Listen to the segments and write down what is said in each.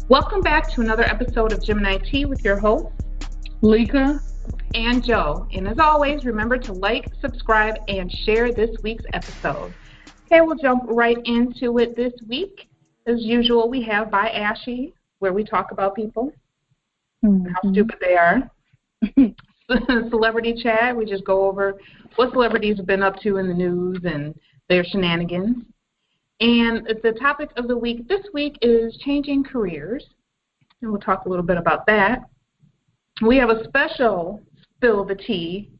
Welcome back to another episode of Gemini Tea with your hosts, Leka and Jo. And as always, remember to like, subscribe, and share this week's episode. Okay, we'll jump right into it this week. As usual, we have By Ashy, where we talk about people, how stupid they are. Celebrity chat, we just go over what celebrities have been up to in the news and their shenanigans. And the topic of the week this week is changing careers, and we'll talk a little bit about that. We have a special spill the tea,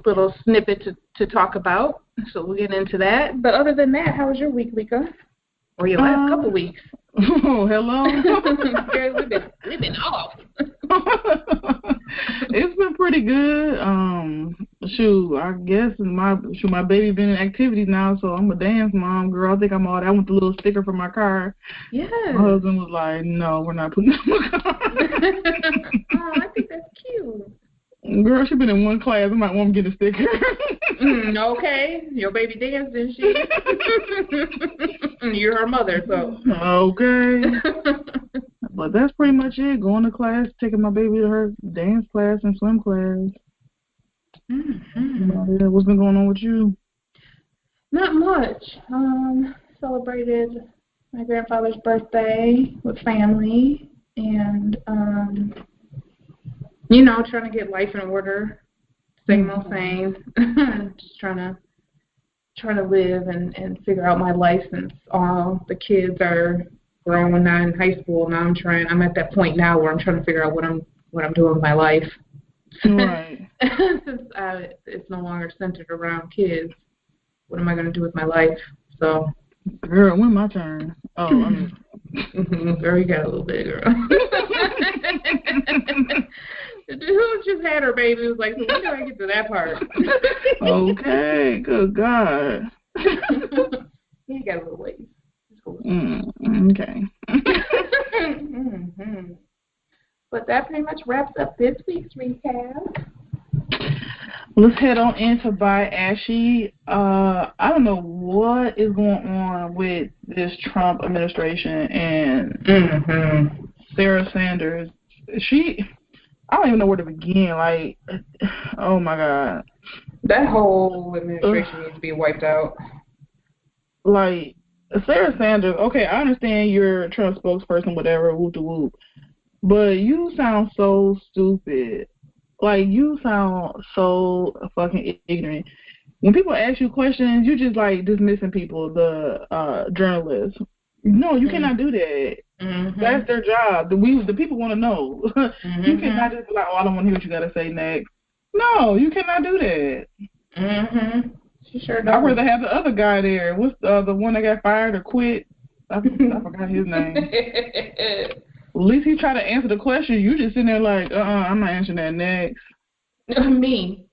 little snippet to talk about, so we'll get into that. But other than that, how was your week, Leka? Or your last couple weeks? Oh, hello. we've been off. It's been pretty good. I guess my baby been in activities now, so I'm a dance mom, girl. I think I'm all that. I want the little sticker for my car. Yes. My husband was like, no, we're not putting it in my car. Oh, I think that's cute. Girl, she been in one class. I might want to get a sticker. Okay. Your baby danced, didn't she? You're her mother, so. Okay. But that's pretty much it. Going to class, taking my baby to her dance class and swim class. Yeah, what's been going on with you? Not much. Celebrated my grandfather's birthday with family, and trying to get life in order. Same old same. Just trying to live and figure out my life since all the kids are grown now in high school. Now I'm at that point now where I'm trying to figure out what I'm doing with my life. Right. Since it's no longer centered around kids, what am I going to do with my life? So, girl, when my turn? Oh, girl, you got a little bit, girl. Who just had her baby? Was like, so when do I get to that part? Okay, good God. You got a little ways. Okay. But that pretty much wraps up this week's recap. Let's head on into By Ashy. I don't know what is going on with this Trump administration and Sarah Sanders. I don't even know where to begin. Like, oh my God. That whole administration needs to be wiped out. Like, Sarah Sanders, okay, I understand you're a Trump spokesperson, whatever, whoop-de-whoop. But you sound so stupid. Like, you sound so fucking ignorant. When people ask you questions, you just, like, dismissing people, the journalists. No, you cannot do that. That's their job. The people want to know. You cannot just be like, oh, I don't want to hear what you got to say next. No, you cannot do that. She sure does. I'd rather have the other guy there. What's the one that got fired or quit? I forgot his name. At least he tried to answer the question. You just sitting there like, I'm not answering that next. Me.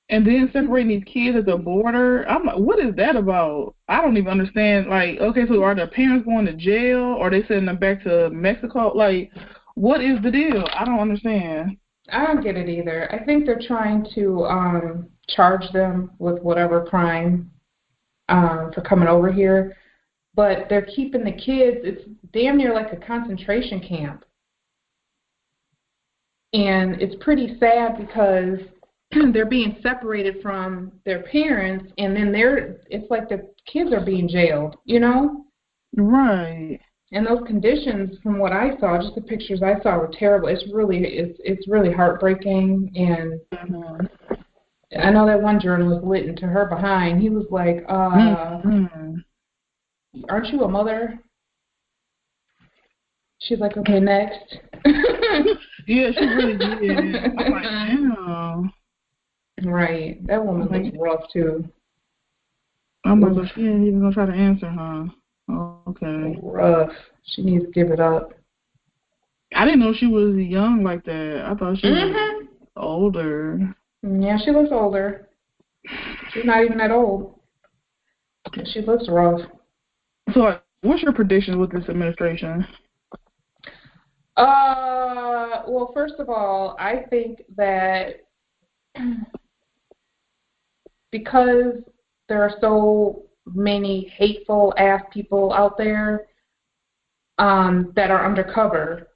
And then separating these kids at the border. I'm like, what is that about? I don't even understand. Like, okay, so are their parents going to jail? Or are they sending them back to Mexico? Like, what is the deal? I don't understand. I don't get it either. I think they're trying to charge them with whatever crime for coming over here. But they're keeping the kids. It's damn near like a concentration camp. And it's pretty sad because they're being separated from their parents, and then it's like the kids are being jailed, you know? Right. And those conditions, from what I saw, just the pictures I saw were terrible. It's really heartbreaking, and I know that one journalist lit into her behind. He was like, aren't you a mother? She's like, okay, next. Yeah, she really did. I'm like, damn. Right. That woman looks rough, too. I'm like, she ain't even going to try to answer, huh? Oh, okay. Rough. She needs to give it up. I didn't know she was young like that. I thought she was older. Yeah, she looks older. She's not even that old. She looks rough. So, like, what's your predictions with this administration? Well, first of all, I think that because there are so many hateful ass people out there that are undercover,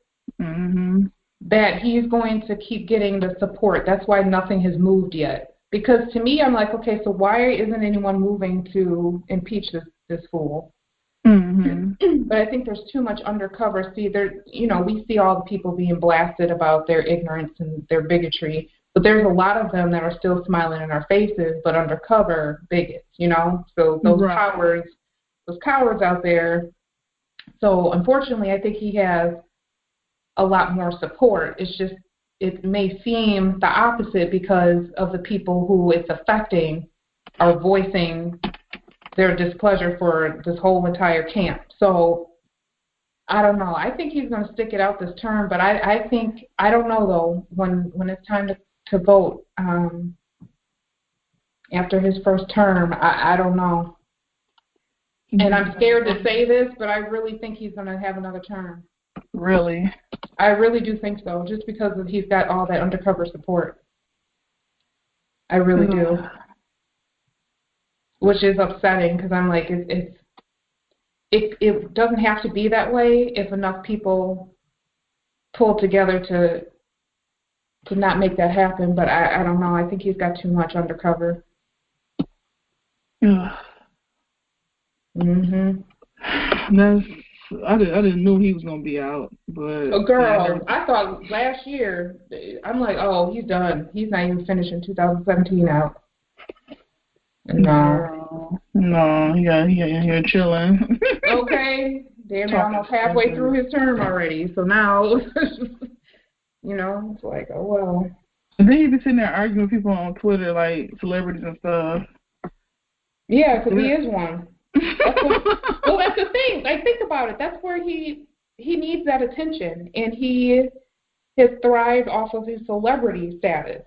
that he's going to keep getting the support. That's why nothing has moved yet. Because to me, I'm like, okay, so why isn't anyone moving to impeach this fool? But I think there's too much undercover. See, we see all the people being blasted about their ignorance and their bigotry, but there's a lot of them that are still smiling in our faces, but undercover bigots, So those cowards out there. So unfortunately, I think he has a lot more support. It's just, it may seem the opposite because of the people who it's affecting are voicing their displeasure for this whole entire camp. So I don't know. I think he's going to stick it out this term, but I don't know though when it's time to vote after his first term. I don't know. And I'm scared to say this, but I really think he's going to have another term. Really? I really do think so, just because he's got all that undercover support. I really do. Which is upsetting because I'm like, it doesn't have to be that way if enough people pull together to not make that happen. But I don't know. I think he's got too much undercover. Yeah. I didn't know he was gonna be out, but girl, I thought last year. I'm like, oh, he's done. He's not even finishing 2017 out. No, he got here chilling. Okay, damn, we're almost halfway through his term already. So now, it's like, oh well. And then he be sitting there arguing with people on Twitter, like celebrities and stuff. Yeah, because he is one. Well, that's the thing. Like, think about it. That's where he needs that attention, and he has thrived off of his celebrity status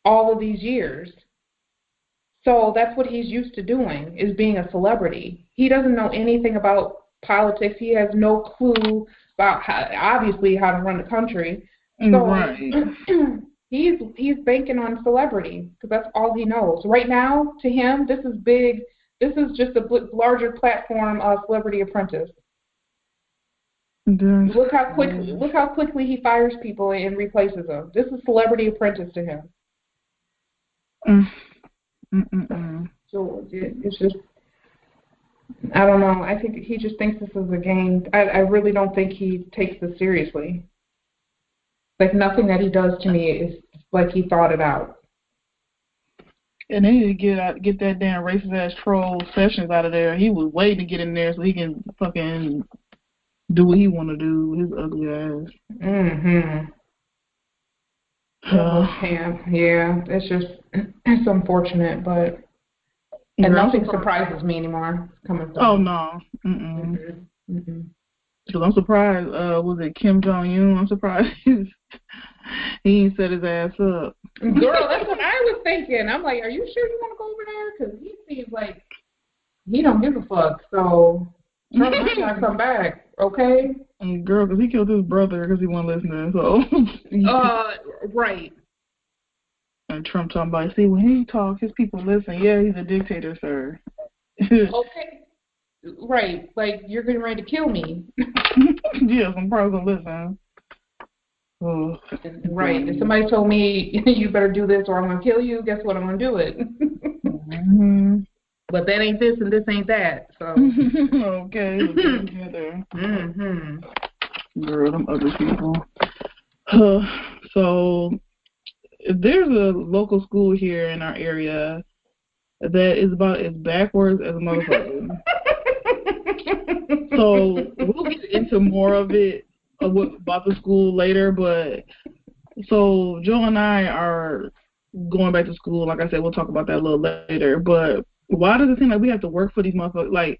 all of these years. So that's what he's used to doing, is being a celebrity. He doesn't know anything about politics. He has no clue about how to run the country. So right. he's banking on celebrity because that's all he knows. Right now, to him, this is big. This is just a larger platform of Celebrity Apprentice. Look how quickly he fires people and replaces them. This is Celebrity Apprentice to him. So it's just, I don't know. I think he just thinks this is a game. I really don't think he takes this seriously. Like, nothing that he does to me is like he thought it out. And they need to get that damn racist ass troll Sessions out of there. He was waiting to get in there so he can fucking do what he want to do with his ugly ass. Yeah, it's unfortunate, but nothing surprises me anymore coming from. Oh no. Because I'm surprised. Was it Kim Jong-un? I'm surprised he ain't set his ass up. Girl, that's what I was thinking. I'm like, are you sure you want to go over there? Because he seems like he don't give a fuck. So Trump might not come back, okay? Girl, because he killed his brother because he wasn't listening. So. Right. And Trump talking about, see, when he talk, his people listen. Yeah, he's a dictator, sir. Okay. Right. Like, you're getting ready to kill me. Yes, I'm probably going to listen. Oh. Right. If somebody told me you better do this or I'm going to kill you, guess what? I'm going to do it. But that ain't this and this ain't that. So. Okay. Let's get together. Girl, them other people. So, there's a local school here in our area that is about as backwards as a motherfucker. So, we'll get into more of it about the school later, but so Joe and I are going back to school. Like I said, we'll talk about that a little later, but why does it seem like we have to work for these motherfuckers? Like,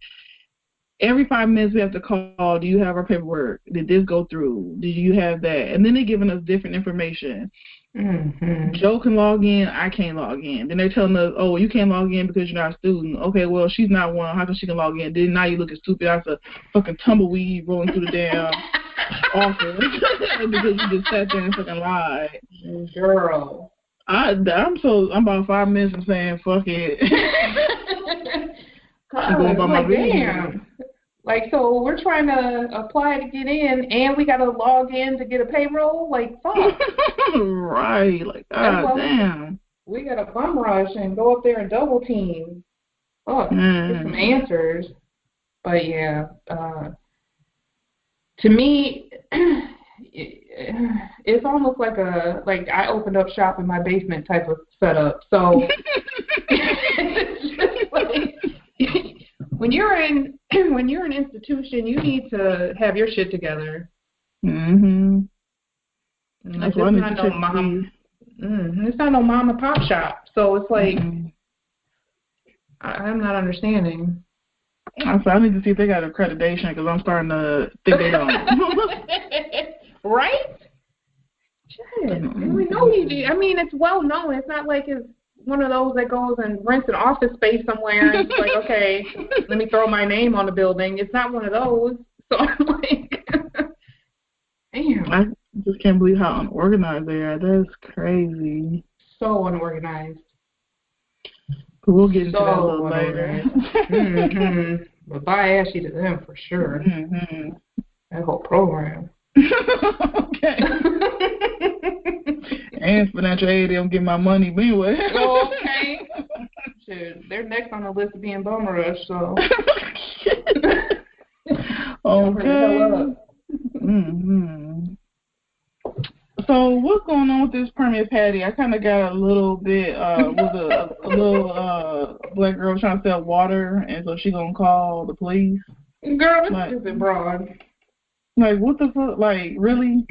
every 5 minutes we have to call, do you have our paperwork? Did this go through? Did you have that? And then they're giving us different information. Mm-hmm. Joe can log in, I can't log in. Then they're telling us, oh, you can't log in because you're not a student. Okay, well, she's not one. How come she can log in? Then now you looking stupid. That's a fucking tumbleweed rolling through the damn office because you just sat there and fucking lied. Girl. I'm about 5 minutes and saying, fuck it. I'm going by my damn. Like, so we're trying to apply to get in, and we got to log in to get a payroll? Like, fuck. Right. Like, god damn. We got to bum rush and go up there and double team. Fuck. Get some answers. But, yeah. To me, it's almost like I opened up shop in my basement type of setup. So, it's just like... When you're an institution, you need to have your shit together. Mhm. Like, it's not no mom. It's not no mom and pop shop. So it's like I'm not understanding. I need to see if they got accreditation because I'm starting to think they don't. Right? Shit. We know you. I mean, it's well known. It's not like it's one of those that goes and rents an office space somewhere and it's like, okay, let me throw my name on the building. It's not one of those. So I'm like, damn. I just can't believe how unorganized they are. That's crazy. So unorganized. We'll get into that a little later. But buy Ashy to them for sure. That whole program. Okay. And financial aid, they don't get my money, but anyway. Okay. Shit, they're next on the list of being bum rush, so. Okay. So what's going on with this permit patty? I kind of got a little bit, was a little black girl trying to sell water, and so she gonna call the police. Girl, this stupid broad. Like, what the fuck? Like, really?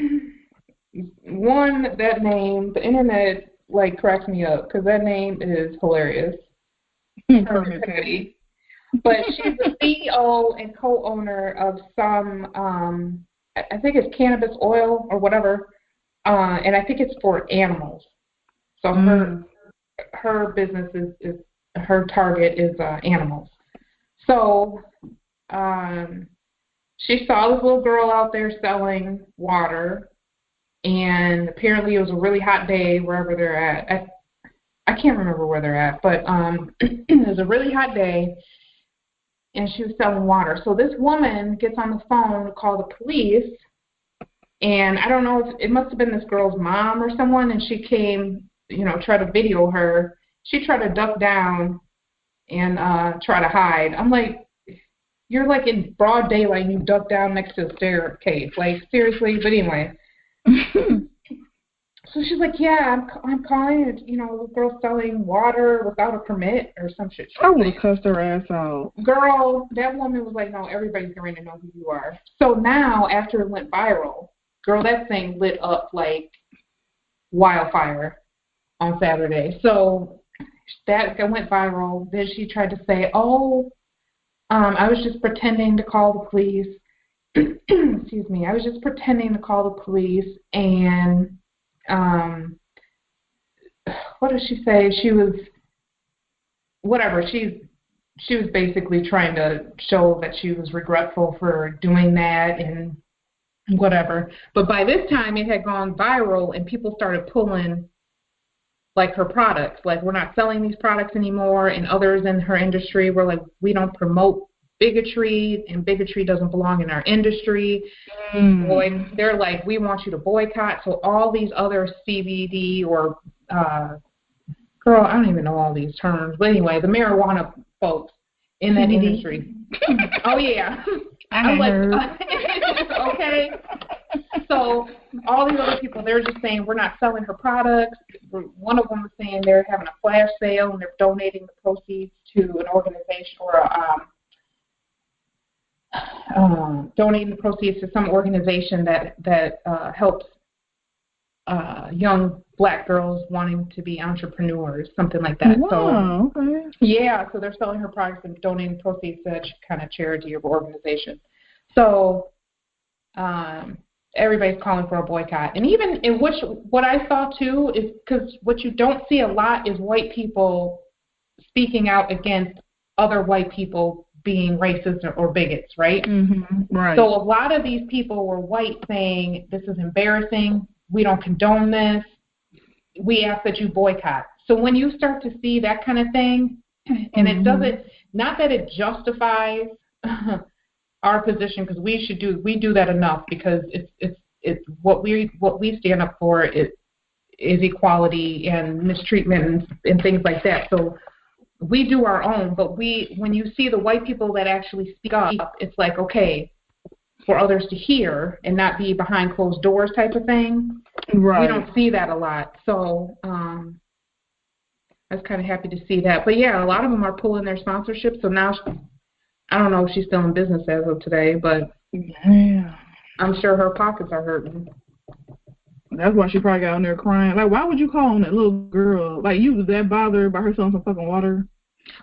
One, that name, the internet, like, cracks me up, because that name is hilarious. Permit patty. But she's the CEO and co-owner of some, I think it's cannabis oil or whatever, and I think it's for animals. So her business is her target is animals. So she saw this little girl out there selling water, and apparently it was a really hot day wherever they're at. I can't remember where they're at, but it was a really hot day, and she was selling water. So this woman gets on the phone to call the police, and I don't know if it must have been this girl's mom or someone, and she came, try to video her. She tried to duck down and try to hide. I'm like, you're like in broad daylight and you duck down next to the staircase. Like, seriously? But anyway. So she's like, yeah, I'm calling it, the girl selling water without a permit or some shit. I would have cussed her ass out. Girl, that woman was like, no, everybody's going to know who you are. So now, after it went viral, girl, that thing lit up like wildfire on Saturday. So that went viral. Then she tried to say, I was just pretending to call the police. Excuse me. I was just pretending to call the police, and what did she say? She was whatever. She was basically trying to show that she was regretful for doing that and whatever. But by this time, it had gone viral, and people started pulling like her products. Like, we're not selling these products anymore, and others in her industry were like, we don't promote bigotry, and bigotry doesn't belong in our industry. Boy, they're like, we want you to boycott. So all these other CBD or girl, I don't even know all these terms, but anyway, the marijuana folks in that industry. Oh yeah, I'm like, okay. So all these other people, they're just saying we're not selling her products. One of them was saying they're having a flash sale and they're donating the proceeds to an organization or donating the proceeds to some organization that helps young black girls wanting to be entrepreneurs, something like that. Wow, so, okay. Yeah, so they're selling her products and donating proceeds to that kind of charity or organization. So everybody's calling for a boycott. And even in what I saw too is because what you don't see a lot is white people speaking out against other white people being racist or bigots, right? Mm-hmm. Right. So a lot of these people were white saying, this is embarrassing, we don't condone this, we ask that you boycott. So when you start to see that kind of thing, and it doesn't, not that it justifies our position, because we do that enough, because it's what we stand up for is equality and mistreatment and things like that. So we do our own, but when you see the white people that actually speak up, it's like, okay, for others to hear and not be behind closed doors type of thing. Right. We don't see that a lot. So I was kind of happy to see that. But yeah, a lot of them are pulling their sponsorship. So now, I don't know if she's still in business as of today, but yeah, I'm sure her pockets are hurting. That's why she probably got on there crying. Like, why would you call on that little girl? Like, you was that bothered by her selling some fucking water?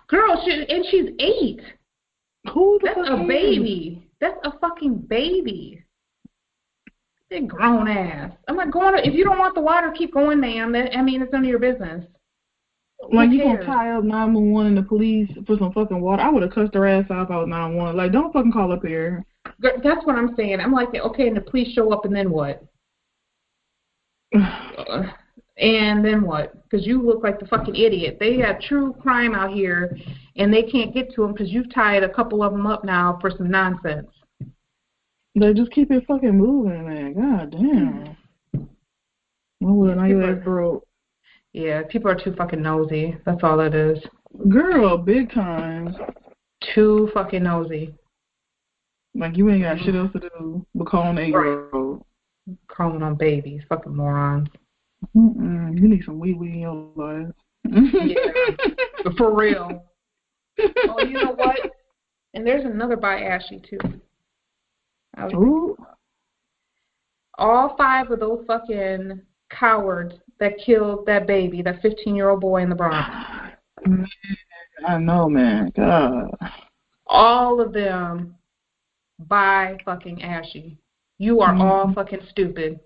Girl, she's 8. Who the That's fuck a baby. That's a fucking baby. Big grown ass. I'm like, if you don't want the water, keep going, ma'am. It's none of your business. Like, you gonna tie up 911 and the police for some fucking water? I would have cussed her ass out if I was 911. Like, don't fucking call up here. That's what I'm saying. I'm like, okay, and the police show up, and then what? And then what? Because you look like the fucking idiot. They have true crime out here, and they can't get to them because you've tied a couple of them up now for some nonsense. They just keep it fucking moving, man. God damn. Well, now your ass broke. Yeah, people are too fucking nosy. That's all it is. Girl, big time. Too fucking nosy. Like, you ain't got shit else to do but call an 8-year-old. Calling on babies. Fucking morons. You need some wee-wee in your life. Yeah, for real. Oh, you know what? And there's another by Ashy, too. Ooh. All 5 of those fucking cowards that killed that baby, that 15-year-old boy in the Bronx. I know, man. God. All of them by fucking Ashy. You are all fucking stupid.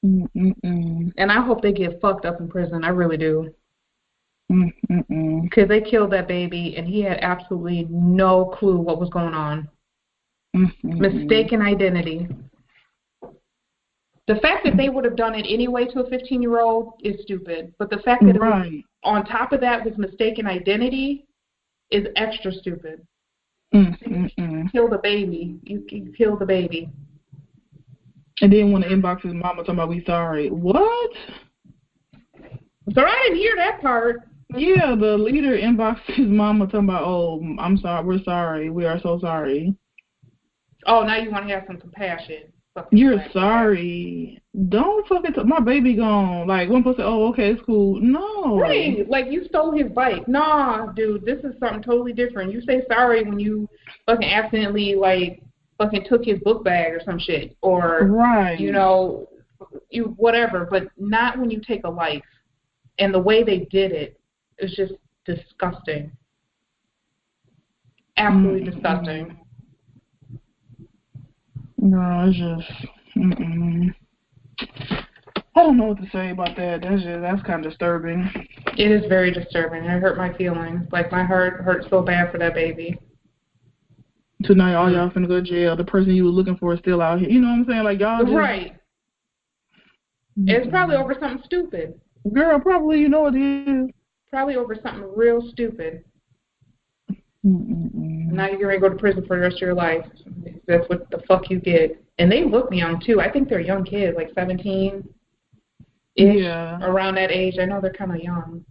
And I hope they get fucked up in prison. I really do. Because they killed that baby, and he had absolutely no clue what was going on. Mistaken identity. The fact that they would have done it anyway to a 15-year-old is stupid. But the fact that it was, on top of that was mistaken identity is extra stupid. You kill the baby. You kill the baby. And then when the inbox his mama talking about we sorry. What? So I didn't hear that part. Yeah, the leader inboxed his mama talking about, oh, I'm sorry, we're sorry, we are so sorry. Oh, now you want to have some compassion. You're sorry. Don't fucking my baby gone. Like, one person, oh, okay, it's cool. No. Right, like you stole his bike. Nah, dude, this is something totally different. You say sorry when you fucking accidentally, like, fucking took his book bag or some shit. Or, you know, you whatever, but not when you take a life. And the way they did it is just disgusting. Absolutely disgusting. No, it's just, I don't know what to say about that. That's kind of disturbing. It is very disturbing. It hurt my feelings. Like, my heart hurts so bad for that baby. Tonight, all y'all finna go to jail. The person you were looking for is still out here. You know what I'm saying? Like, y'all just... Right. It's probably over something stupid. Girl, probably, you know it is. Probably over something real stupid. Now you're going to go to prison for the rest of your life. That's what the fuck you get. And they look young, too. I think they're young kids, like 17-ish, around that age. I know they're kind of young.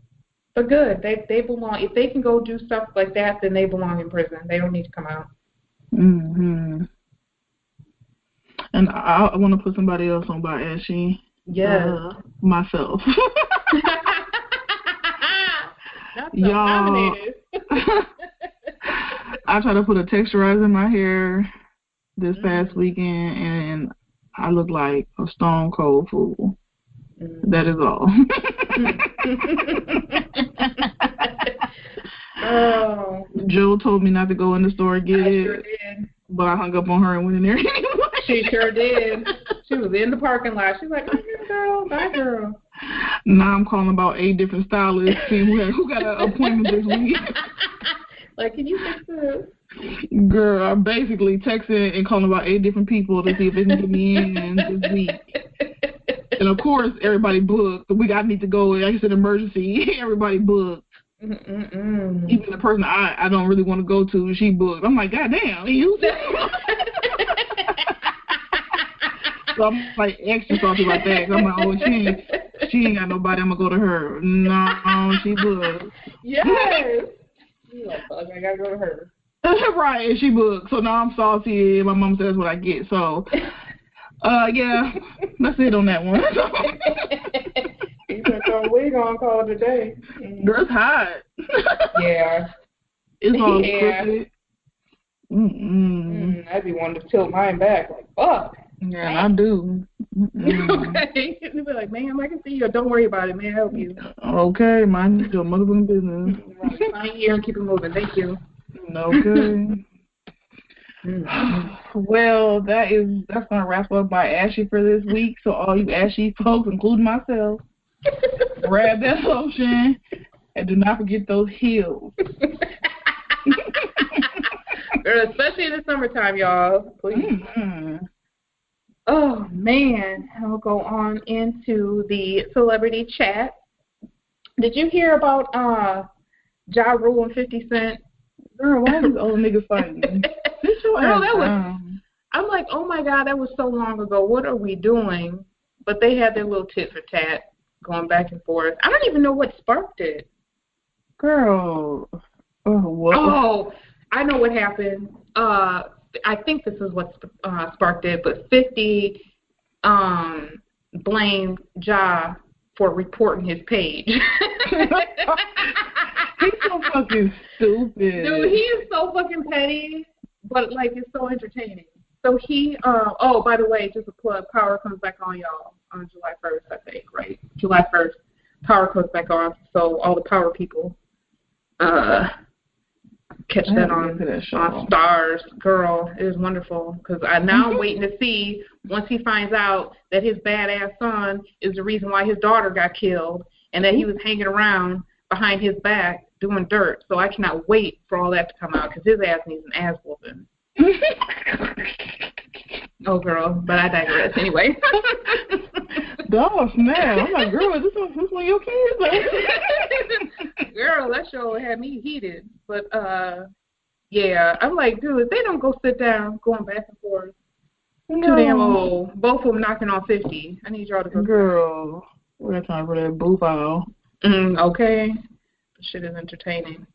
But good. They belong. If they can go do stuff like that, then they belong in prison. They don't need to come out. And I want to put somebody else on by Ashy. Yeah. Myself. Y'all. I tried to put a texturizer in my hair this past weekend, and I look like a stone cold fool. That is all. Oh. Joe told me not to go in the store and get it. Sure did. But I hung up on her and went in there anyway. She sure did. She was in the parking lot. She's like, "Okay, girl, bye, girl." Now I'm calling about 8 different stylists, seeing who got an appointment this week. Like, can you fix this? Girl, I'm basically texting and calling about 8 different people to see if they can get me in this week. And of course, everybody booked. The week I need to go, like it's an emergency. Everybody booked. Even the person I don't really want to go to, she booked. I'm like, God damn, you. So I'm like extra salty about that. I'm like, oh, she ain't got nobody. I'm gonna go to her. No, she booked. Yes. You're like, fuck, I gotta go to her. Right, and she booked. So now I'm salty. And my mom says what I get. So, yeah, that's it on that one. You better call. We gonna call today. Girl, it's hot. Yeah. It's all crooked. I'd be wanting to tilt mine back like, fuck. Yeah, and I do. Okay. You'd be like, ma'am, I can see you. Don't worry about it, man. Help you. Okay, mind your motherfucking business. Right. Sign here and keep it moving. Thank you. Okay. Well, that's gonna wrap up my Ashy for this week. So all you Ashy folks, including myself, grab that lotion and do not forget those heels. Especially in the summertime, y'all. Please. Oh man, I'll go on into the celebrity chat. Did you hear about Ja Rule and 50 Cent? Girl, why are these old niggas fighting? Girl, I'm like, oh my God, that was so long ago. What are we doing? But they had their little tit for tat going back and forth. I don't even know what sparked it. Girl. Oh, what? Oh, I know what happened. I think this is what sparked it, but 50 blamed Ja for reporting his page. He's so fucking stupid. Dude, he is so fucking petty, but like it's so entertaining. So he, oh, by the way, just a plug, Power comes back on, y'all, on July 1st, I think, right? July 1st, Power comes back on, so all the Power people catch that on Stars. Girl, it is wonderful, because now I'm waiting to see, once he finds out that his badass son is the reason why his daughter got killed, and that he was hanging around behind his back doing dirt. So I cannot wait for all that to come out, because his ass needs an ass whooping. Oh, girl, but I digress. Anyway. Oh, snap. I'm like, girl, is this one of your kids? Girl, that show had me heated. But, yeah, I'm like, dude, if they don't go sit down, going back and forth, too damn old. Both of them knocking on 50. I need y'all to go. Girl, we're not trying for that booth out. Okay. This shit is entertaining.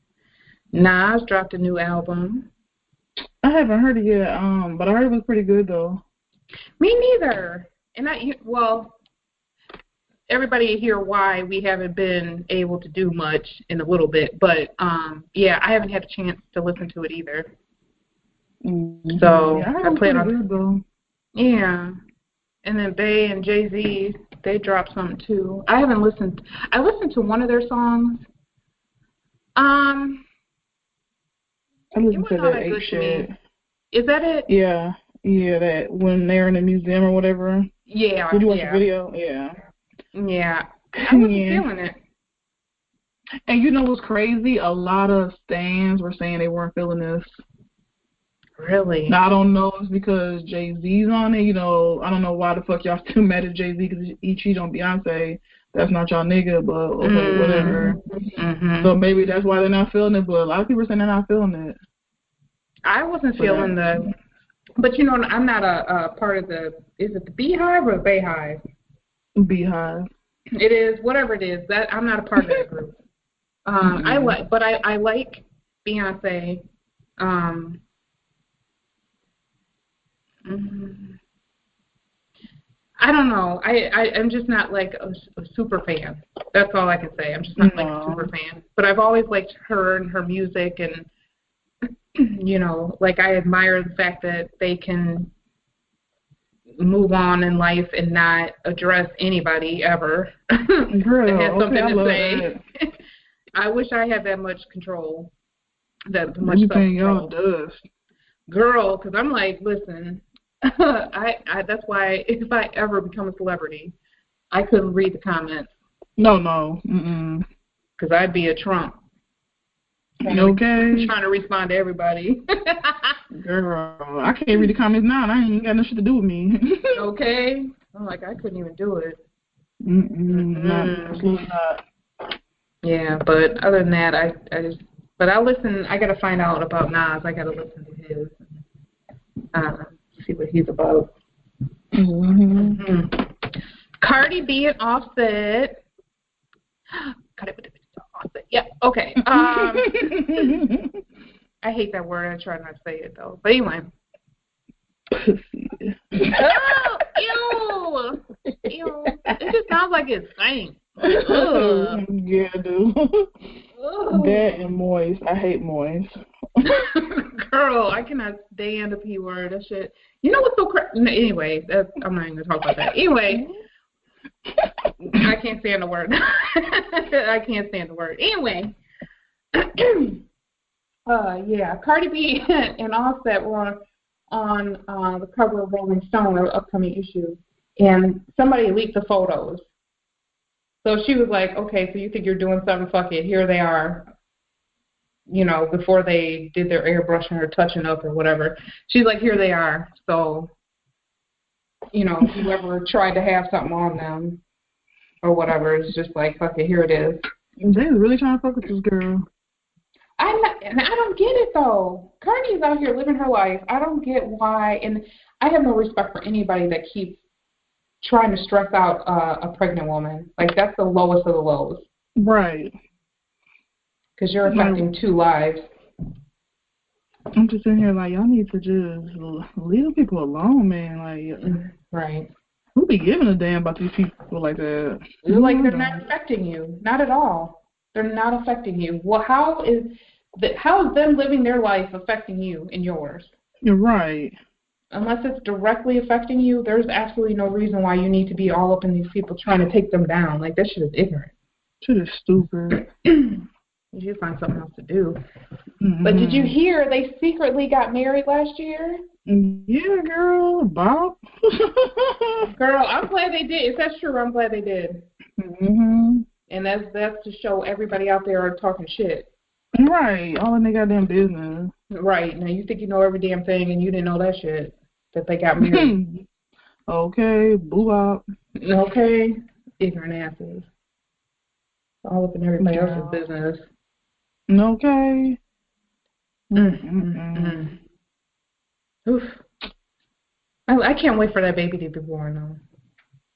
Nas dropped a new album. I haven't heard it yet, but I heard it was pretty good, though. Me neither. And everybody hear why we haven't been able to do much in a little bit, but yeah, I haven't had a chance to listen to it either. So yeah, I plan on good, though. Yeah. And then Bey and Jay-Z, they dropped something too. I listened to one of their songs. I listened to that Ape shit. Is that it? Yeah, that when they're in the museum or whatever. Yeah. Did you watch the video? Yeah. Yeah. I wasn't feeling it. And you know what's crazy? A lot of stans were saying they weren't feeling this. Really? Now, I don't know if it's because Jay-Z's on it. You know, I don't know why the fuck y'all still mad at Jay-Z because he cheated on Beyonce. That's not y'all nigga, but okay, whatever. So maybe that's why they're not feeling it, but a lot of people are saying they're not feeling it. I wasn't feeling but you know, I'm not a part of is it the Beehive or the Bayhive? Beehive. It is, whatever it is, that I'm not a part of that group. I like Beyonce. I don't know. I'm just not like a super fan. That's all I can say. I'm just not like a super fan. But I've always liked her and her music, and you know, like I admire the fact that they can move on in life and not address anybody ever Girl, that has something I to love say. that. I wish I had that much control, that much Everything y'all self-control. does. Girl, because I'm like, listen, that's why if I ever become a celebrity, I couldn't read the comments. No. Because I'd be a Trump. Okay. Trying to respond to everybody. Girl, I can't read the comments now, and I ain't got no shit to do with me. Okay. I'm like, I couldn't even do it. Not, absolutely not. Yeah, but other than that, I listen. I gotta find out about Nas. I gotta listen to his, see what he's about. Cardi B and Offset. Offset. Yeah. Okay. I hate that word. I try not to say it though. But anyway. Oh, ew. It just sounds like it stinks. Yeah, dude. That and moist. I hate moist. Girl, I cannot stand the P word. That shit. You know what's so crazy? Anyway, I'm not even gonna talk about that. Anyway, I can't stand the word. I can't stand the word. Anyway, yeah, Cardi B and Offset were on the cover of Rolling Stone, an upcoming issue, and somebody leaked the photos. So she was like, okay, so you think you're doing something, fuck it, here they are, before they did their airbrushing or touching up or whatever. She's like, here they are. So, whoever tried to have something on them or whatever is just like, fuck it, here it is. They're really trying to fuck with this girl. I don't get it, though. Cardi's out here living her life. I don't get why, and I have no respect for anybody that keeps trying to stress out a pregnant woman. Like, that's the lowest of the lows. Right. Because you're affecting two lives. I'm just sitting here like, y'all need to just leave people alone, man. Like, right. Who be giving a damn about these people like that? Like, they're not affecting you. Not at all. They're not affecting you. Well, how is them living their life affecting you and yours? You're right. Unless it's directly affecting you, there's absolutely no reason why you need to be all up in these people trying to take them down. Like, that shit is ignorant. Shit is stupid. You should find something else to do. But did you hear they secretly got married last year? Yeah, girl. Bob. Girl, I'm glad they did. If that's true, I'm glad they did. And that's to show everybody out there are talking shit. Right. All in their goddamn business. Right. Now, you think you know every damn thing and you didn't know that shit, that they got married. Okay. Boo-bop. Okay. Ignorant asses. All up in everybody else's business. Okay. Oof. I can't wait for that baby to be born, though.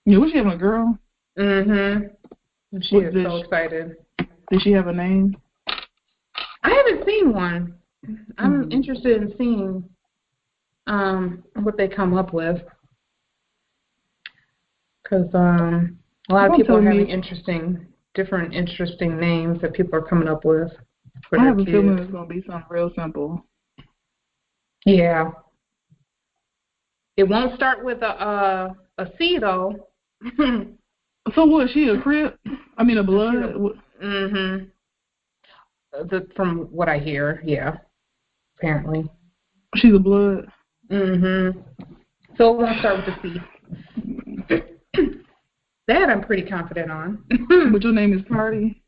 Yeah, was she having a girl? She is so excited. Did she have a name? I haven't seen one. I'm interested in seeing what they come up with. Because a lot of people are having different interesting names that people are coming up with for their kids. I have a feeling it's going to be something real simple. Yeah. It won't start with a C, though. So what, she a Crip? I mean a blood? From what I hear, yeah. Apparently. She's a blood? So it won't start with a C. That I'm pretty confident on. But your name is Cardi?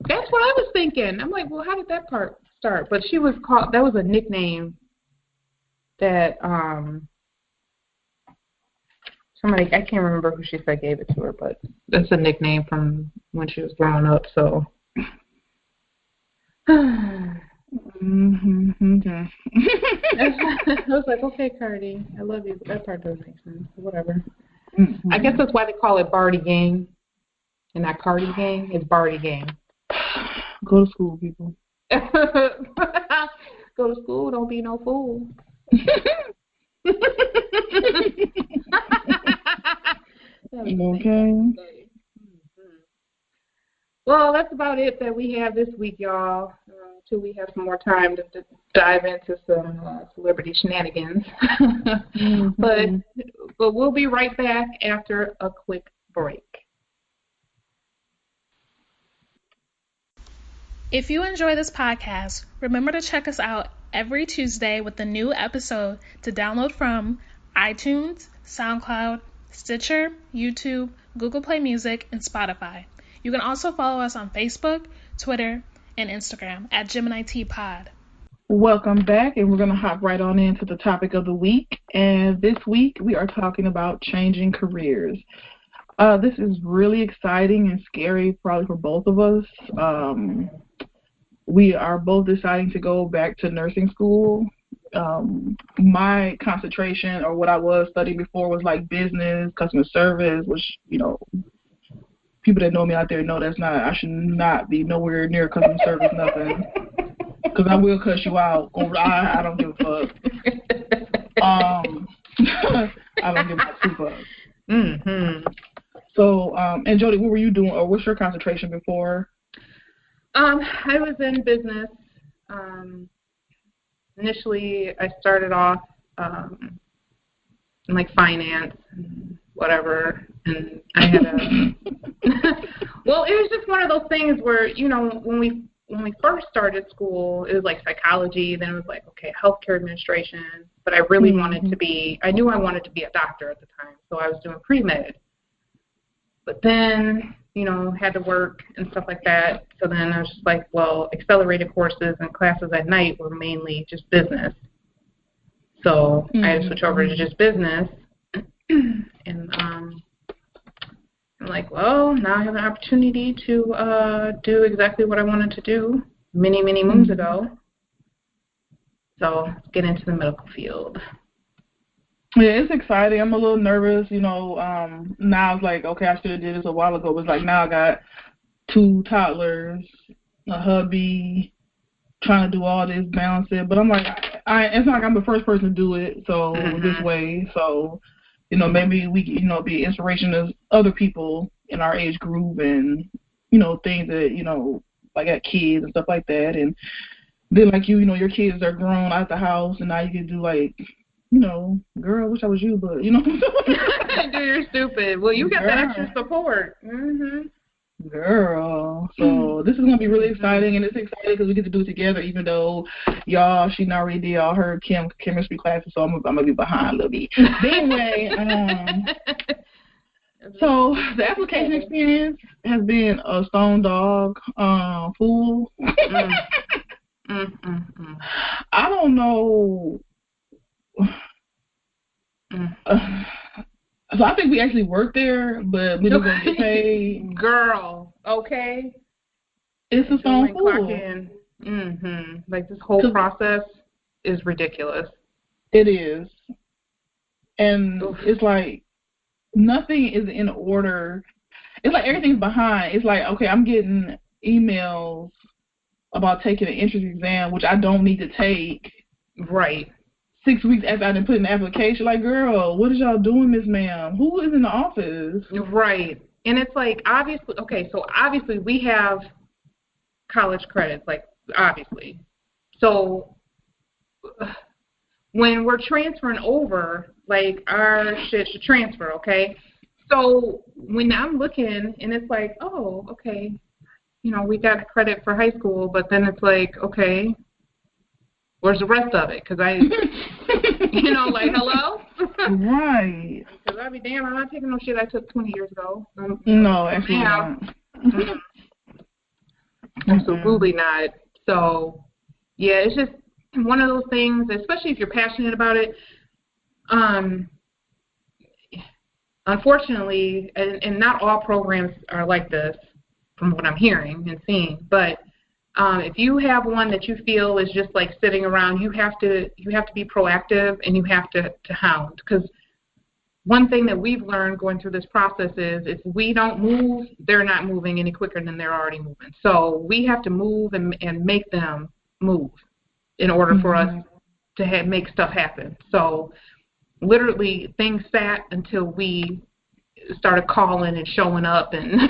That's what I was thinking. I'm like, well, how did that part start? But she was called, that was a nickname that somebody, I can't remember who she said gave it to her, but that's a nickname from when she was growing up, so. Okay. I was like, okay, Cardi, I love you, but that part doesn't make sense. Whatever. I guess that's why they call it Barty Gang and not Cardi Gang. It's Barty Gang. Go to school, people. Go to school, don't be no fool. Okay. Well, that's about it that we have this week, y'all. till we have some more time to dive into some celebrity shenanigans. But we'll be right back after a quick break. If you enjoy this podcast, remember to check us out every Tuesday with a new episode to download from iTunes, SoundCloud, Stitcher, YouTube, Google Play Music, and Spotify. You can also follow us on Facebook, Twitter, and Instagram at Gemini T Pod. Welcome back, and we're going to hop right on into the topic of the week. And this week, we are talking about changing careers. This is really exciting and scary, probably for both of us. We are both deciding to go back to nursing school. My concentration, or what I was studying before, was like business, customer service, which, you know, people that know me out there know I should not be nowhere near customer service, nothing. Because I will cuss you out. I don't give a fuck. I don't give a fuck. Mm-hmm. So, and Jody, what were you doing, or what's your concentration before? I was in business. Initially, I started off in like finance and whatever, and I had a well, it was just one of those things where, you know, when we first started school, it was like psychology, then it was like, okay, healthcare administration, but I really wanted to be, I knew I wanted to be a doctor at the time, so I was doing pre-med. But then, you know, had to work and stuff like that, so then I was just like, well, accelerated courses and classes at night were mainly just business. So I had to switch over to just business, and I'm like, well, now I have an opportunity to do exactly what I wanted to do many moons ago. So let's get into the medical field. Yeah, it's exciting. I'm a little nervous, you know. Now it's like, okay, I should have did this a while ago. It's like now I got 2 toddlers, a hubby, trying to do all this, balance it. But I'm like, it's not like I'm the first person to do it, so this way. So, you know, maybe we, you know, be inspiration to other people in our age group, and, you know, things that, you know, like got kids and stuff like that. And then, like you know, your kids are grown out the house, and now you can do, like, you know, girl, I wish I was you, but, you know. You're stupid. Well, you got that extra support. Girl. So this is going to be really exciting, and it's exciting because we get to do it together, even though she already did all her chemistry classes, so I'm going to be behind a little bit. But anyway, so the application experience has been a stone dog fool. I don't know. So I think we actually work there, but we don't get paid. Girl, okay. It's a stone fool. Like, this whole process is ridiculous. It is. And it's like nothing is in order. It's like everything's behind. It's like, okay, I'm getting emails about taking an entrance exam, which I don't need to take. Right. 6 weeks after I didn't put in the application, like, girl, what is y'all doing, Miss Ma'am? Who is in the office? Right. And it's like, obviously we have college credits, like, obviously. So when we're transferring over, like, our shit should transfer, okay? So when I'm looking, and it's like, oh, okay, you know, we got credit for high school, but then it's like, okay, where's the rest of it? Because you know, like, hello? Right. Because I'd be damn, I'm not taking no shit I took 20 years ago. No, actually not. Absolutely not. So, yeah, it's just one of those things, especially if you're passionate about it. Unfortunately, and not all programs are like this, from what I'm hearing and seeing, but if you have one that you feel is just like sitting around, you have to be proactive, and you have to hound. Because one thing that we've learned going through this process is if we don't move, they're not moving any quicker than they're already moving. So we have to move and make them move in order for us to make stuff happen. So literally things sat until we started calling and showing up and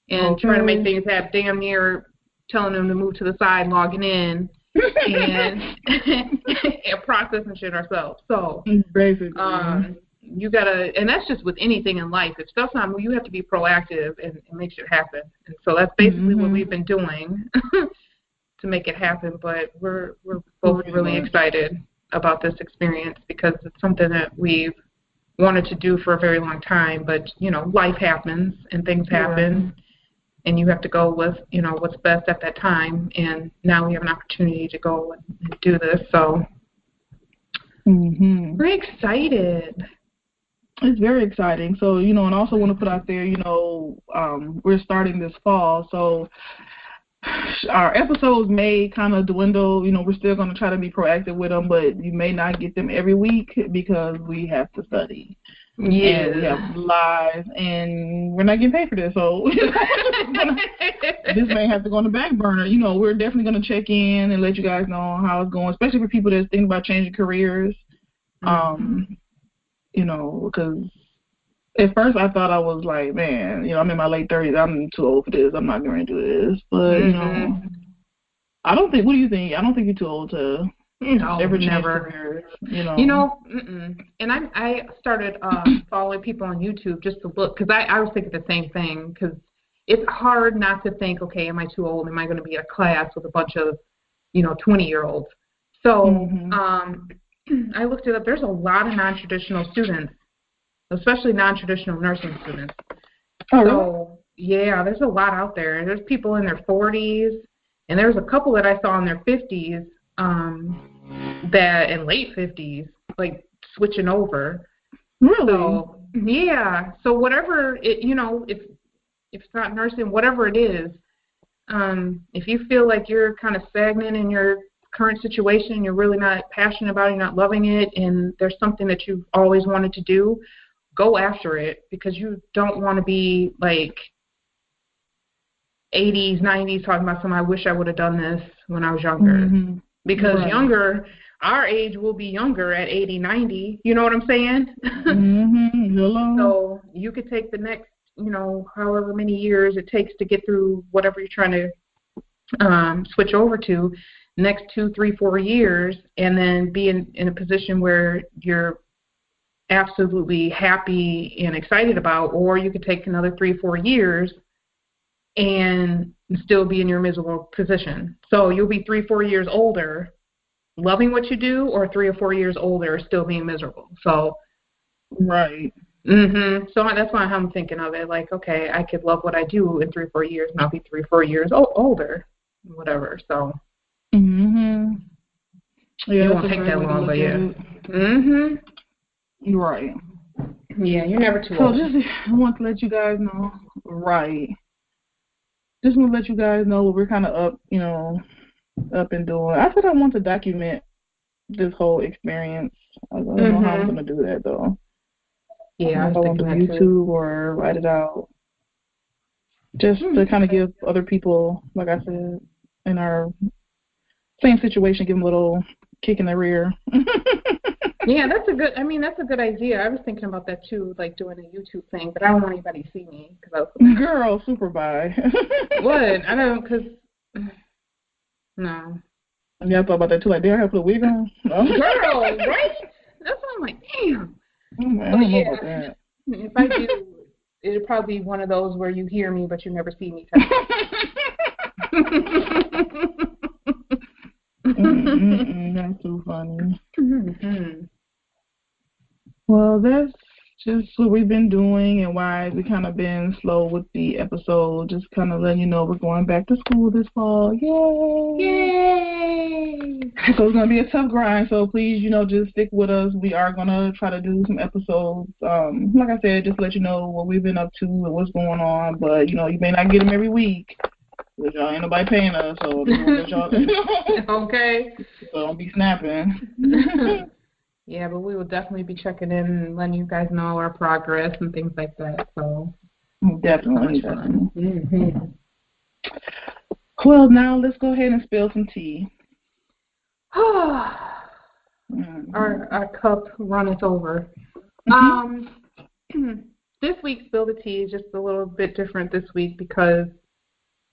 and trying to make things happen damn near telling them to move to the side, logging in, and processing shit ourselves. So basically, you gotta, and that's just with anything in life. If stuff's not moving, you have to be proactive and make shit happen. And so that's basically what we've been doing to make it happen. But we're both really excited about this experience because it's something that we've wanted to do for a very long time. But life happens and things happen. And you have to go with, what's best at that time. And now we have an opportunity to go and do this. So we're excited. It's very exciting. So, and also want to put out there, we're starting this fall. So our episodes may kind of dwindle. We're still going to try to be proactive with them, but you may not get them every week because we have to study. Yeah. And we have lives, and we're not getting paid for this, so this may have to go on the back burner. We're definitely going to check in and let you guys know how it's going, especially for people that's thinking about changing careers. Because at first I thought I was like, man, I'm in my late 30s. I'm too old for this. I'm not going to do this. But, I don't think, what do you think? I don't think you're too old to ever change careers, And I started following people on YouTube just to look, because I was thinking the same thing, because it's hard not to think, okay, am I too old? Am I going to be in a class with a bunch of, 20-year-olds? So I looked it up. There's a lot of non-traditional students, especially non-traditional nursing students. Oh, so, yeah, there's a lot out there. There's people in their 40s, and there's a couple that I saw in their 50s, that in late 50s, like switching over. Really? So, yeah. So whatever it, if it's not nursing, whatever it is, if you feel like you're kind of stagnant in your current situation, you're really not passionate about it, you're not loving it, and there's something that you've always wanted to do, go after it, because you don't want to be like 80s, 90s talking about something, I wish I would have done this when I was younger. Because younger, our age will be younger at 80, 90. You know what I'm saying? So you could take the next, however many years it takes to get through whatever you're trying to switch over to, next 2, 3, 4 years, and then be in a position where you're absolutely happy and excited about, or you could take another 3, 4 years and still be in your miserable position. So you'll be 3, 4 years older loving what you do, or 3 or 4 years older still being miserable. So right. So that's why I'm thinking of it, like, okay, I could love what I do in 3 or 4 years, and I'll be 3 or 4 years older, whatever. So yeah, it won't take that long, but yeah. Right. Yeah, you're never too old. So just I want to let you guys know. Right. Just want to let you guys know what we're kind of up and doing. I said I want to document this whole experience. I don't know how I'm going to do that, though. Yeah, I want to do YouTube or write it out. Just to kind of give other people, like I said, in our same situation, give them a little kick in the rear. Yeah, that's a good idea. I was thinking about that too, like doing a YouTube thing, but I don't want anybody to see me. Girl, super bye. What? I don't, because, no. Yeah, I thought about that too, like, damn, I have to put a wig on? Girl, right? That's what I'm like, damn. I don't know about that. If I do, it'll probably be one of those where you hear me, but you never see me. That's too funny. Well, that's just what we've been doing and why we kind of been slow with the episode. Just kind of letting you know we're going back to school this fall. Yay! Yay! So it's going to be a tough grind, so please, just stick with us. We are going to try to do some episodes. Like I said, just let you know what we've been up to and what's going on. But, you may not get them every week. Because y'all ain't nobody paying us, so y'all okay. So don't be snapping. Yeah, but we will definitely be checking in and letting you guys know our progress and things like that. So definitely. Well, now let's go ahead and spill some tea. Our cup runneth over. This week's spill the tea is just a little bit different this week because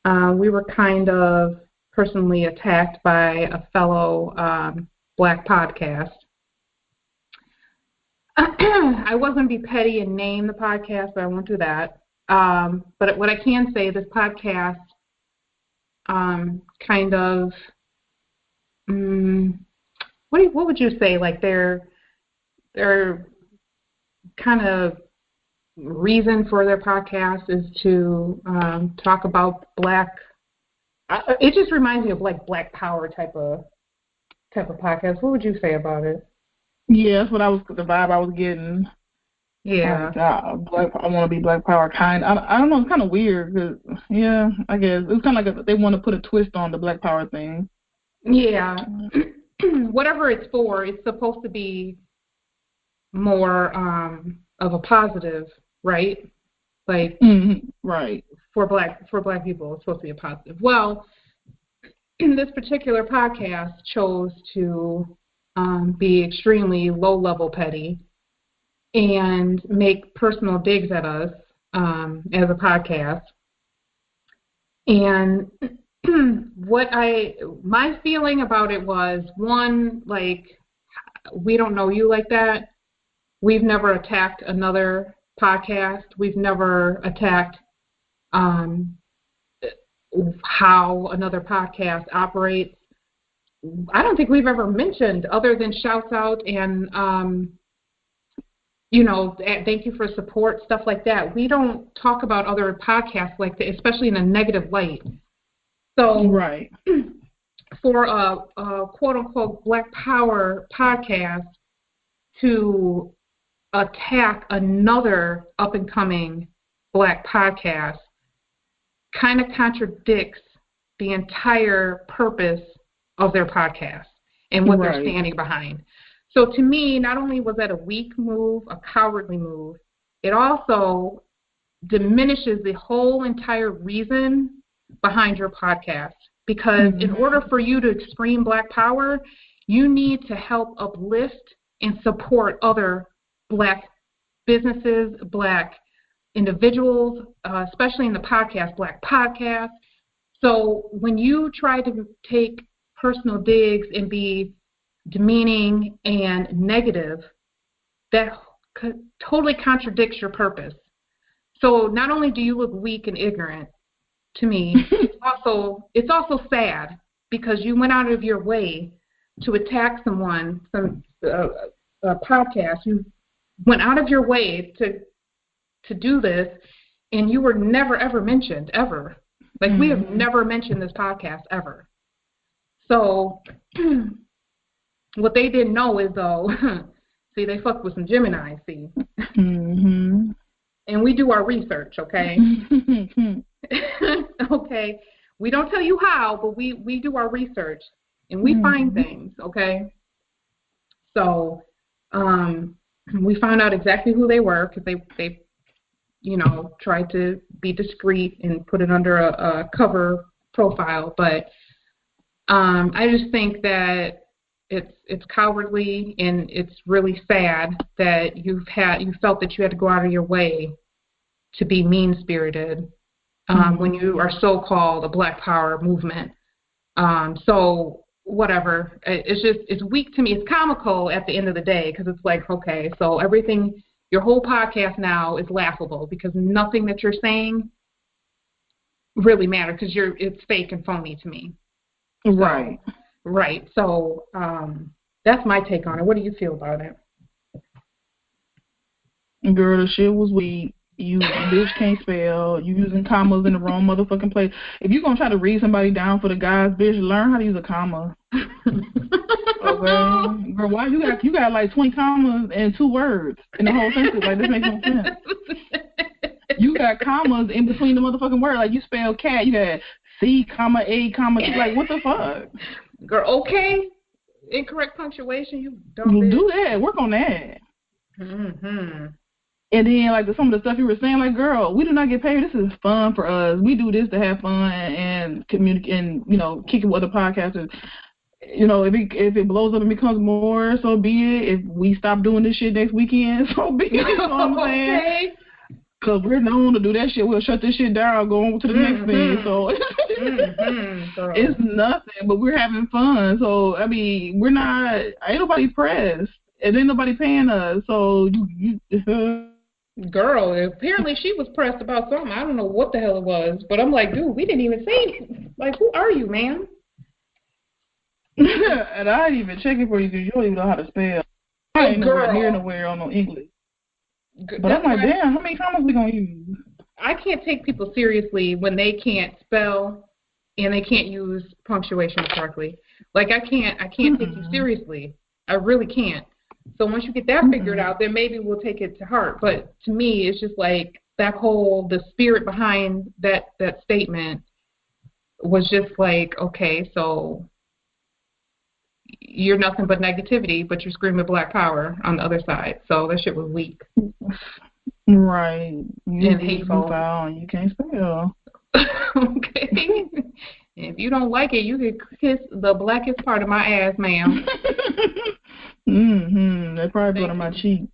we were kind of personally attacked by a fellow Black podcast. I wasn't be petty and name the podcast, but I won't do that. But what I can say, this podcast kind of, what would you say? Like their kind of reason for their podcast is to talk about Black. It just reminds me of like Black Power type of podcast. What would you say about it? Yeah, that's the vibe I was getting. Yeah. Like, I want to be Black Power kind. I don't know. It's kind of weird. Cause, yeah, I guess it's kind of like they want to put a twist on the Black Power thing. Yeah. Whatever it's for, it's supposed to be more of a positive, right? Like, right. For black people, it's supposed to be a positive. Well, this particular podcast chose to be extremely low-level petty and make personal digs at us as a podcast. And my feeling about it was, one, like, we don't know you like that. We've never attacked another podcast. We've never attacked how another podcast operates. I don't think we've ever mentioned, other than shouts out and, thank you for support, stuff like that. We don't talk about other podcasts like that, especially in a negative light. So right. For a quote-unquote Black Power podcast to attack another up-and-coming Black podcast kind of contradicts the entire purpose of their podcast and what they're standing behind. So to me, not only was that a weak move, a cowardly move, it also diminishes the whole entire reason behind your podcast. Because in order for you to scream Black Power, you need to help uplift and support other Black businesses, Black individuals, especially in the podcast, Black podcasts. So when you try to take personal digs and be demeaning and negative, that totally contradicts your purpose. So not only do you look weak and ignorant to me, it's also sad because you went out of your way to attack someone, a podcast. You went out of your way to do this, and you were never ever mentioned ever. Like we have never mentioned this podcast ever. So what they didn't know is though, see, they fucked with some Gemini, see. And we do our research, okay? Okay. We don't tell you how, but we do our research and we find things, okay? So we found out exactly who they were because they tried to be discreet and put it under a cover profile, but I just think that it's cowardly and it's really sad that you felt that you had to go out of your way to be mean-spirited when you are so-called a Black Power movement. So whatever, it's weak to me. It's comical at the end of the day because it's like, okay, so everything, your whole podcast now is laughable because nothing that you're saying really matters because it's fake and phony to me. Right. So, right. So that's my take on it. What do you feel about it? Girl, the shit was weak. You bitch can't spell. You using commas in the wrong motherfucking place. If you're going to try to read somebody down for the guys, bitch, learn how to use a comma. Okay? Girl, why you got like 20 commas and 2 words in the whole sentence? Like, this makes no sense. You got commas in between the motherfucking word. Like, you spell cat, you got C, comma, A, comma, T. Like, what the fuck? Girl, okay. Incorrect punctuation, you dumb bitch. Do that. Work on that. And then, like, some of the stuff you were saying, like, girl, we do not get paid. This is fun for us. We do this to have fun and communicate and, kick it with other podcasters. If it blows up and becomes more, so be it. If we stop doing this shit next weekend, so be it. You know what I'm saying? Because we're known to do that shit. We'll shut this shit down, go on to the next thing. So it's nothing, but we're having fun. So, I mean, we're not, ain't nobody pressed. And ain't nobody paying us. So, Girl, apparently she was pressed about something. I don't know what the hell it was. But I'm like, dude, we didn't even say it. Like, who are you, man? And I ain't even checking for you because you don't even know how to spell. I ain't nowhere near nowhere on no English. But I'm like, damn, how many commas we gonna use? I can't take people seriously when they can't spell and they can't use punctuation correctly. Like I can't take you seriously. I really can't. So once you get that figured out, then maybe we'll take it to heart. But to me, it's just like the spirit behind that statement was just like, okay, so you're nothing but negativity, but you're screaming black power on the other side. So that shit was weak. Right. You and hateful. You can't spell. Okay. If you don't like it, you can kiss the blackest part of my ass, ma'am. They probably put on my cheek.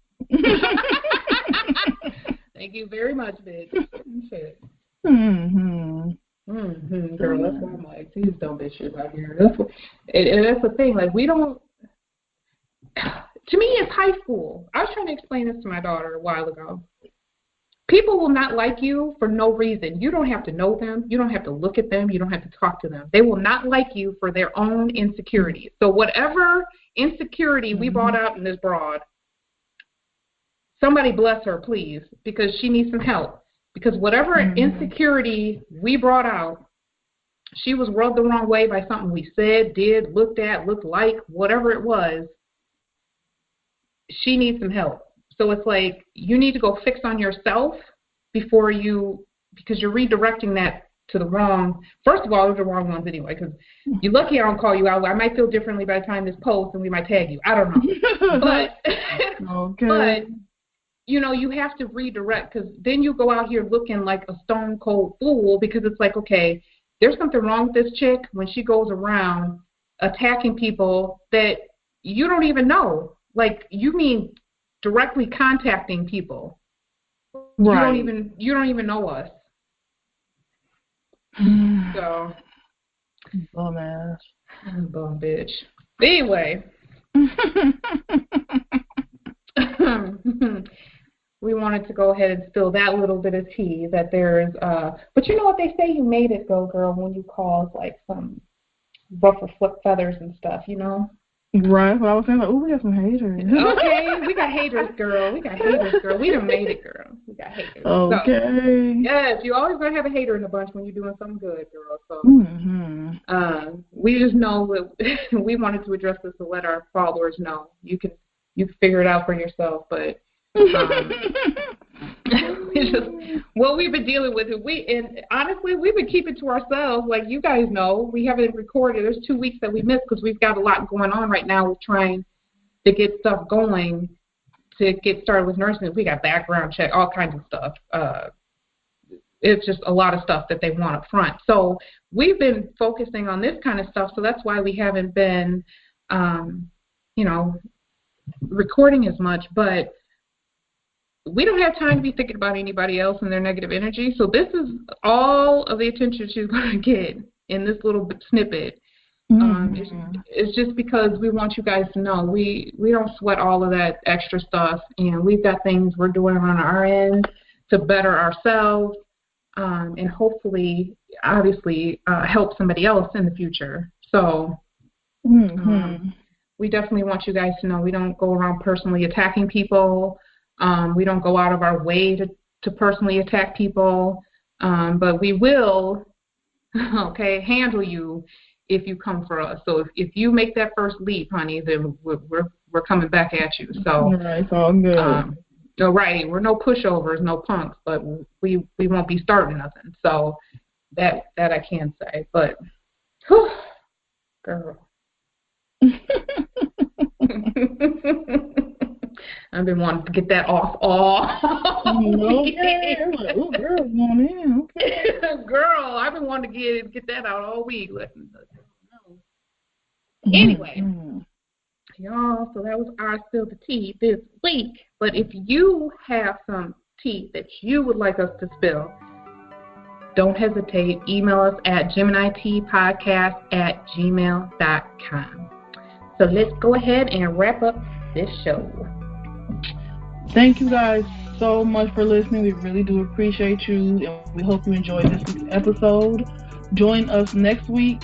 Thank you very much, bitch. Shit. Girl, that's why I'm like, these dumb bitches out here. And that's the thing. Like, we don't. To me, it's high school. I was trying to explain this to my daughter a while ago. People will not like you for no reason. You don't have to know them. You don't have to look at them. You don't have to talk to them. They will not like you for their own insecurities. So whatever insecurity we brought out in this broad, somebody bless her, please, because she needs some help. Because whatever insecurity we brought out, she was rubbed the wrong way by something we said, did, looked at, looked like, whatever it was. She needs some help. So it's like you need to go fix on yourself because you're redirecting that to the wrong. First of all, those are the wrong ones anyway. Because you're lucky I don't call you out. I might feel differently by the time this posts, and we might tag you. I don't know. But you have to redirect, because then you go out here looking like a stone cold fool, because it's like, okay, there's something wrong with this chick when she goes around attacking people that you don't even know. Like, you mean directly contacting people. Right. You don't even know us. So bum ass. Bum bitch. Anyway. We wanted to go ahead and spill that little bit of tea that there's but you know what they say, you made it, girl, when you cause like some ruffle feathers and stuff, you know? Right. Well, I was saying, like, we got some haters. Okay, we got haters, girl. We done made it, girl. We got haters. Okay. So, yes, you always gonna have a hater in a bunch when you're doing something good, girl. So, we just know that we wanted to address this to let our followers know. You can figure it out for yourself, but it's just what we've been dealing with. And honestly, we've been keeping to ourselves. Like, you guys know, we haven't recorded. There's 2 weeks that we missed because we've got a lot going on right now. We're trying to get stuff going to get started with nursing. We got background check, all kinds of stuff. It's just a lot of stuff that they want up front. So we've been focusing on this kind of stuff. So that's why we haven't been, recording as much. But we don't have time to be thinking about anybody else and their negative energy. So this is all of the attention she's going to get in this little snippet. It's just because we want you guys to know we don't sweat all of that extra stuff, and we've got things we're doing on our end to better ourselves, and hopefully, obviously, help somebody else in the future. So we definitely want you guys to know we don't go around personally attacking people. We don't go out of our way to personally attack people, but we will, handle you if you come for us. So if you make that first leap, honey, then we're coming back at you. So it's all good. No, right, we're no pushovers, no punks, but we won't be starting nothing. So that I can say, but whew, girl. I've been wanting to get that off all okay. Like, ooh, girl's going in. Okay. Girl, I've been wanting to get that out all week. Anyway, y'all, so that was our spill the tea this week. But if you have some tea that you would like us to spill, don't hesitate. Email us at geminiteapodcast@gmail.com. So let's go ahead and wrap up this show. Thank you guys so much for listening. We really do appreciate you, and we hope you enjoyed this week's episode. Join us next week.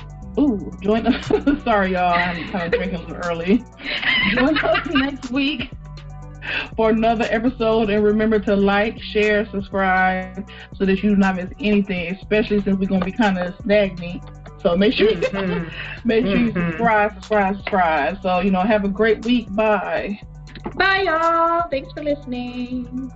Join us. Sorry, y'all. I'm kind of drinking a little early. Join us next week for another episode, and remember to like, share, subscribe so that you do not miss anything, especially since we're going to be kind of stagnant. So make sure you subscribe. So, have a great week. Bye. Bye, y'all. Thanks for listening.